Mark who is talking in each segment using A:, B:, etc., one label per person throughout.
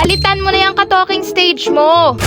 A: Palitan mo na yung ka-talking stage mo.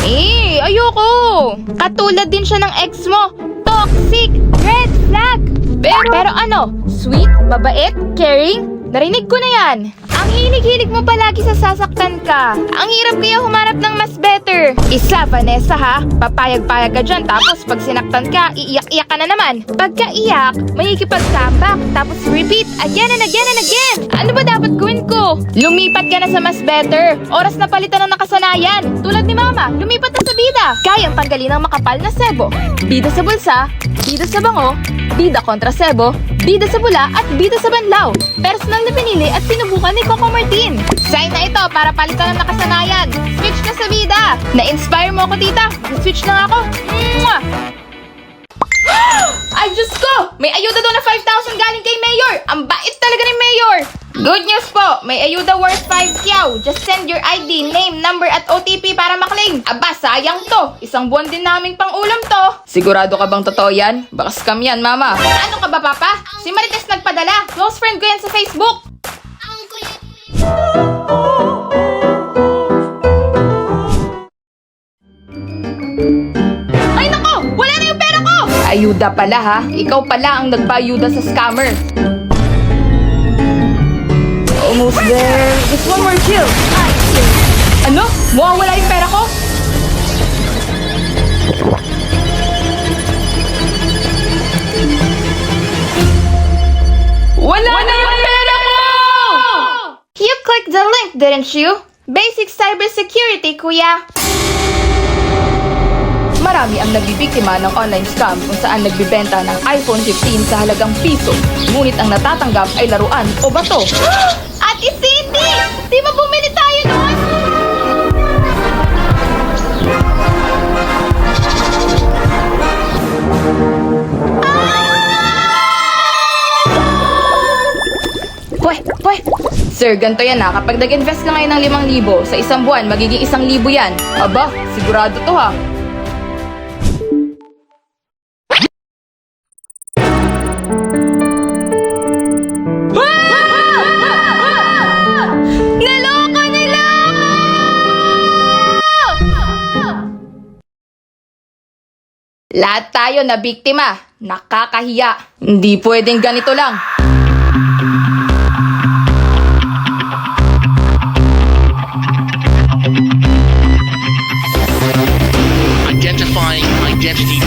A: Ayoko. Katulad din siya ng ex mo. Toxic, red flag. Pero ano, sweet, mabait, caring, narinig ko na yan. Ang hilig-hilig mo palagi sa sasaktan ka. Ang hirap kaya humarap ng mas better. Isa, Vanessa ha, papayag-payag ka dyan, tapos pag sinaktan ka, iiyak-iyak ka na naman. Pagka-iyak, makikipag-comeback, tapos repeat again and again and again. Ano ba dapat gawin ko? Lumipat ka na sa mas better. Oras na palitan ng nakasanayan. Tulad ni Mama, lumipat na sa bida. Kayang tanggalin ang makapal na sebo. Bida sa bulsa, bida sa bango, bida kontra sebo, bida sa bula at bida sa banlaw. Personal na pinili at sinubukan ni Coco Martin. Sign na ito para palitan ang nakasanayan. Switch na sa bida. Na-inspire mo ako, tita. Switch na ako. Mwah! Ay, Diyos ko! May ayuda daw na 5,000 galing kay Mayor. Ang bait talaga ni Mayor. Good news po! May ayuda worth 5 kyaw. Just send your ID, name, number at OTP para maklaim. Aba, sayang to. Isang buwan din naming pang-ulam to. Sigurado ka bang totoo yan? Baka scam yan, Mama. Ano ka ba, Papa? Si Marites nagpadala. Close friend ko yan sa Facebook. Ay, nako! Wala na yung pera ko! Ayuda pala, ha? Ikaw pala ang nagpa-ayuda sa scammer. Almost there. Just one more kill. Ano? Mawawala yung pera ko? Wala na yung pera ko! You clicked the link, didn't you? Basic cybersecurity, kuya. Marami ang nagbibiktima ng online scam kung saan nagbibenta ng iPhone 15 sa halagang piso. Ngunit ang natatanggap ay laruan o bato. Ate Cindy! Di ba bumili tayo noon? Pweh! Sir, ganito yan ha. Kapag nag-invest ka ngayon ng 5,000, sa isang buwan, magiging 1,000 yan. Aba, sigurado to ha. Niloko nila ako! Lahat tayo na biktima. Nakakahiya. Hindi pwedeng ganito lang.
B: Identifying identity.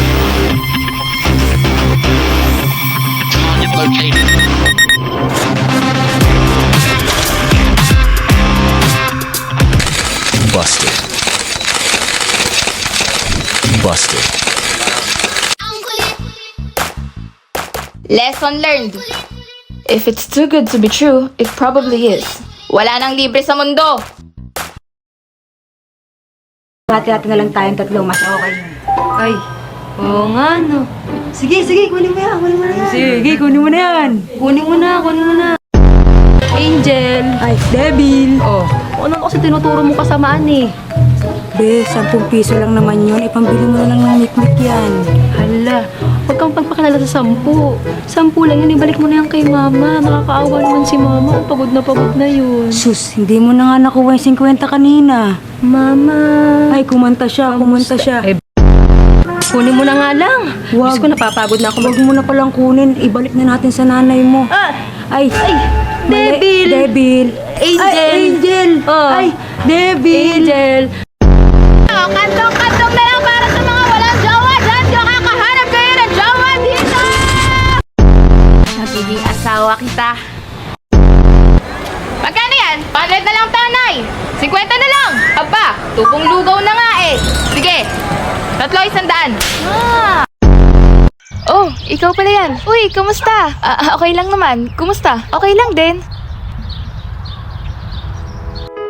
B: Target located.
C: Busted. Busted.
A: Lesson learned. If it's too good to be true, it probably is. Wala nang libre sa mundo.
D: Hati-hati na lang tayong tatlo, mas okay yun.
E: Ay, oo nga no.
D: Sige, kunin mo yan,
E: Sige, kunin mo na yan. Kunin mo na. Angel.
D: Ay, Devil.
E: Oh, ano kasi tinuturo mo kasamaan eh.
D: Be, 10 piso lang naman yun. Ipambili mo na lang ng mikmik yan.
E: Hala, huwag kang pagpakilala sa 10. 10 lang yun, ibalik mo na yan kay mama. Nakakaawa naman si mama. Pagod na yun.
D: Sus, hindi mo na nga nakuha yung 50 kanina.
E: Mama.
D: Ay, kumanta siya.
E: Eh, kunin mo na nga lang.
D: Wag.
E: Diyos ko, napapagod na ako.
D: Huwag mo na palang kunin. Ibalik na natin sa nanay mo. Ay, mali.
E: Devil. Angel.
D: Ay, Angel.
E: Oh.
D: Ay, Devil.
E: Angel.
A: Kantong na lang para sa mga walang jowa dyan. Kakahanap kayo ng jowa dito! Nagiging asawa kita. Magkano yan? 100 na lang, tanay. 50 na lang. Aba, tupong lugaw na nga eh. Sige, 300. Oh, ikaw pala yan. Uy, kumusta? Okay lang naman. Kumusta? Okay lang din.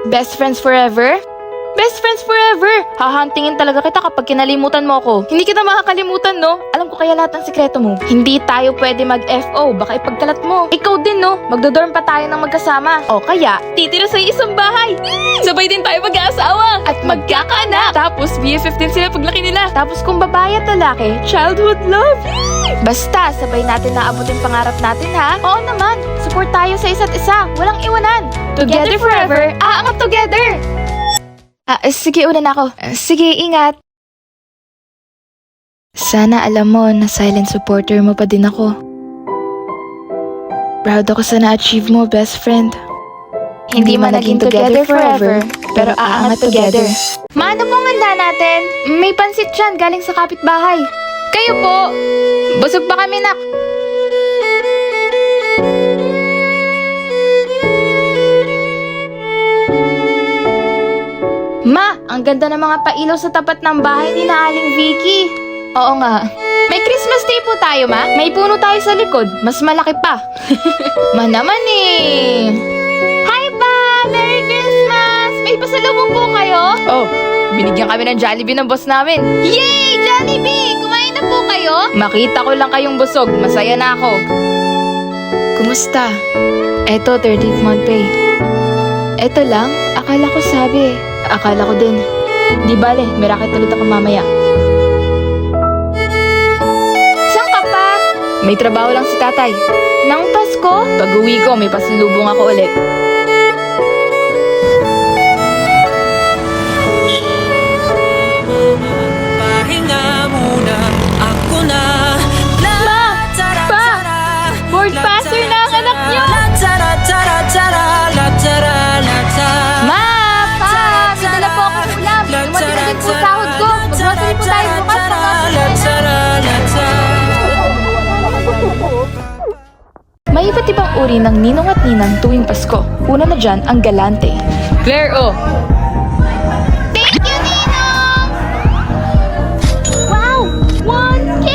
A: Best friends forever? Best friends forever! Hahantingin talaga kita kapag kinalimutan mo ako. Hindi kita makakalimutan, no? Alam ko kaya lahat ng sikreto mo. Hindi tayo pwede mag-FO, baka ipagkalat mo. Ikaw din, no? Magdodorm pa tayo ng magkasama. O kaya, titira sa isang bahay. Sabay din tayo mag-aasawa. At magkakaanak. Tapos, BF15 sila paglaki nila. Tapos kung babae at lalaki, childhood love. Basta, sabay natin naabutin pangarap natin, ha? Oo naman. Support tayo sa isa't isa. Walang iwanan. Together forever, aangat together! Sige, una na ako. Sige, ingat. Sana alam mo na silent supporter mo pa din ako. Proud ako sa na-achieve mo, best friend. Hindi man naging together forever, pero aangat together. Mano pong handa natin? May pansit dyan galing sa kapitbahay. Kayo po. Busog pa kami, nak. Ma, ang ganda ng mga pailaw sa tapat ng bahay ni na Aling Vicky. Oo nga. May Christmas tree po tayo, ma. May puno tayo sa likod. Mas malaki pa. Ma naman eh. Hi pa! Merry Christmas! May pasalubong po kayo? Oh, binigyan kami ng Jollibee ng boss namin. Yay! Jollibee! Kumain na po kayo? Makita ko lang kayong busog. Masaya na ako. Kumusta? Eto, 30th month pay. Eto lang? Akala ko sabi. Akala ko din. Di bale, may racket ulit ako mamaya. Saan ka pa? May trabaho lang si tatay. Nang Pasko? Pag-uwi ko, may pasalubong ako ulit.
C: Pahinga muna, ako na.
A: Pa! Board passer na ang anak niyo! Ma! Pa! May dala po akong ulam. Dumating na din po sahod ko. Mag-grocery po tayo bukas. May iba't ibang uri ng ninong at ninang tuwing Pasko. Una na dyan ang galante. Claire, oh! Thank you, Ninong! Wow! 1K!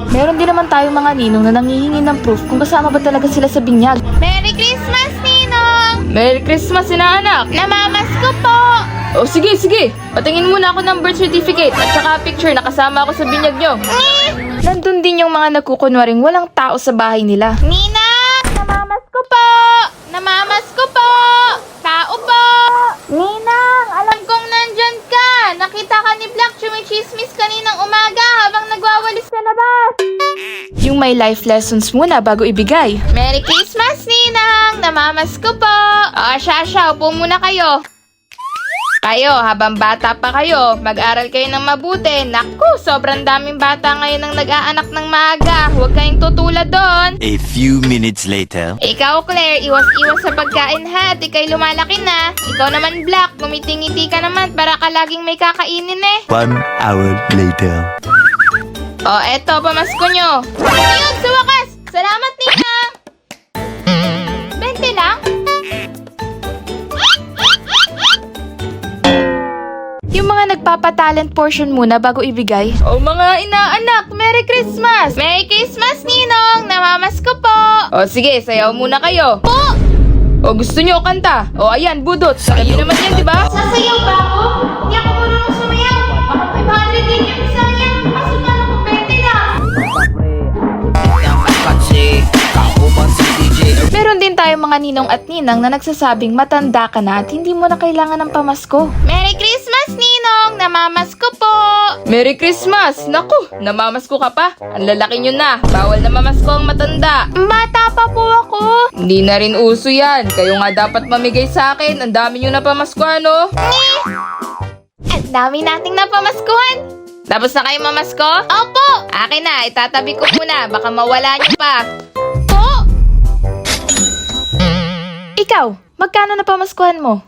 A: Meron din naman tayong mga ninong na nangihingi ng proof kung kasama ba talaga sila sa binyag. Merry Christmas, Ninong! Merry Christmas, inaanak! Namamasko po! Oh, sige, sige. Patingin muna ako ng birth certificate at saka picture na kasama ako sa binyag nyo. Nandun din yung mga nagkukunwaring walang tao sa bahay nila. Ninang! Namamasko po! Namamasko po! Tao po! Ninang! Alam kong nandyan ka! Nakita ka ni Black chumichismis kaninang umaga habang nagwawalis sa labas. Yung may life lessons muna bago ibigay. Merry Christmas, Ninang! Namamasko po! Siya, upo muna kayo. Kayo, habang bata pa kayo, mag-aral kayo ng mabuti. Naku, sobrang daming bata ngayon ang nag-aanak ng maaga. Huwag kayong tutulad doon.
F: A few minutes later.
A: Ikaw, Claire, iwas-iwas sa pagkain ha. Di kayo lumalaki na. Ikaw naman, Black, gumiting-ngiti ka naman para ka laging may kakainin eh.
F: 1 hour later.
A: O, eto, pamasko nyo. Ayun, sa wakas! Salamat, Ninang! 20 lang? Yung mga nagpapatalent portion muna bago ibigay. O mga inaanak, Merry Christmas! Merry Christmas, Ninong! Namamasko po! O sige, sayaw muna kayo. Po! O gusto nyo kanta? O ayan, budot. Sayo naman yan, di ba? Sasayaw ba ako? Hindi ako marunong sumayaw. Baka 500 din yung isa niya. Kaso paano ko 20 lang? Meron din tayong mga ninong at ninang na nagsasabing matanda ka na at hindi mo na kailangan ng pamasko. Merry Christmas, Ninong! Namamasko po! Merry Christmas! Naku, namamasko ka pa? Ang lalaki nyo na. Bawal na mamasko ang matanda. Bata pa po ako. Hindi na rin uso yan. Kayo nga dapat mamigay sa akin. Ang dami nyo na pamasko, ano? Ang dami nating napamaskuhan. Tapos na kayo mamasko? Opo! Akin na, itatabi ko muna. Baka mawala nyo pa. Po! Ikaw, magkano na pamaskuhan mo?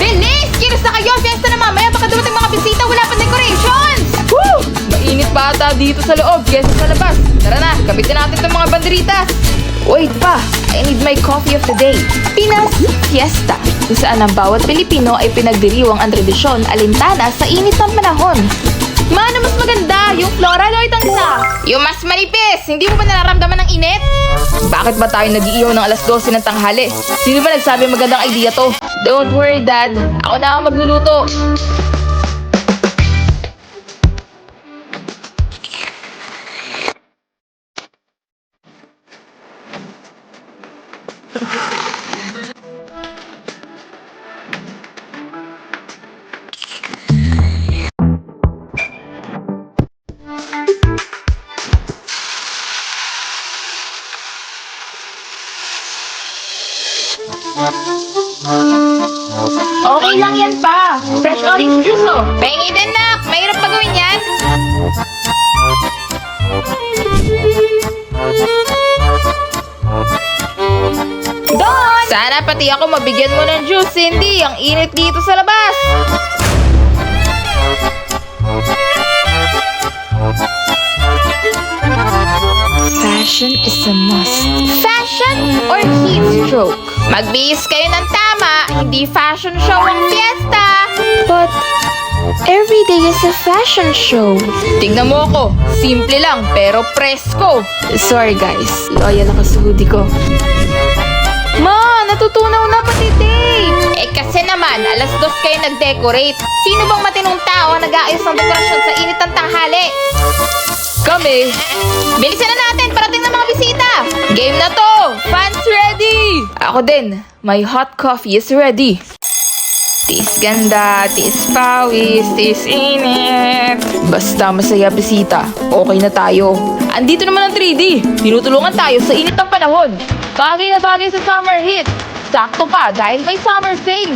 A: Bilis! Kilos na kayo! Fiesta na mamaya! Baka dumating mga bisita! Wala pa decorations! Woo! Mainit pa ata dito sa loob kesa sa labas. Tara na, kabitin natin itong mga banderitas. Wait pa! I need my coffee of the day. Pinas Fiesta, kung saan ang bawat Pilipino ay pinagdiriwang ang tradisyon alintana sa init ng panahon. Mano mas maganda? Yung floral o itong isa? Yung mas manipis! Hindi mo ba nararamdaman ng init? Bakit ba tayo nag-iihaw ng alas 12 ng tanghali? Sino ba nagsabi magandang idea to? Don't worry, Dad. Ako na ang magluluto. Okay lang yan pa. Fresh orange juice, oh. Pengi din, nak. Mahirap pa gawin yan. Don! Sana pati ako mabigyan mo ng juice, Cindy. Ang init dito sa labas. Fashion is a must. Fashion or heat stroke? Magbihis kayo ng tama, hindi fashion show ang fiesta. But every day is a fashion show. Tignan mo ako, simple lang pero presko. Sorry guys, loyal ako sa hoodie ko. Ma, natutunaw na pati tape. Eh kasi naman, 2:00 kayo nag-decorate. Sino bang matinong tao ang nag-aayos ng dekorasyon sa init ng tanghali? Kami. Bilisan na natin, parating na mga bisita. Game na to. Fans ready. Ako din. My hot coffee is ready. Tiis ganda, tiis pawis, tiis init. Basta masaya bisita. Okay na tayo. Andito naman ang 3D. Tinutulungan tayo sa init ng panahon. Bagay na bagay sa summer heat. Sakto pa dahil may summer sale.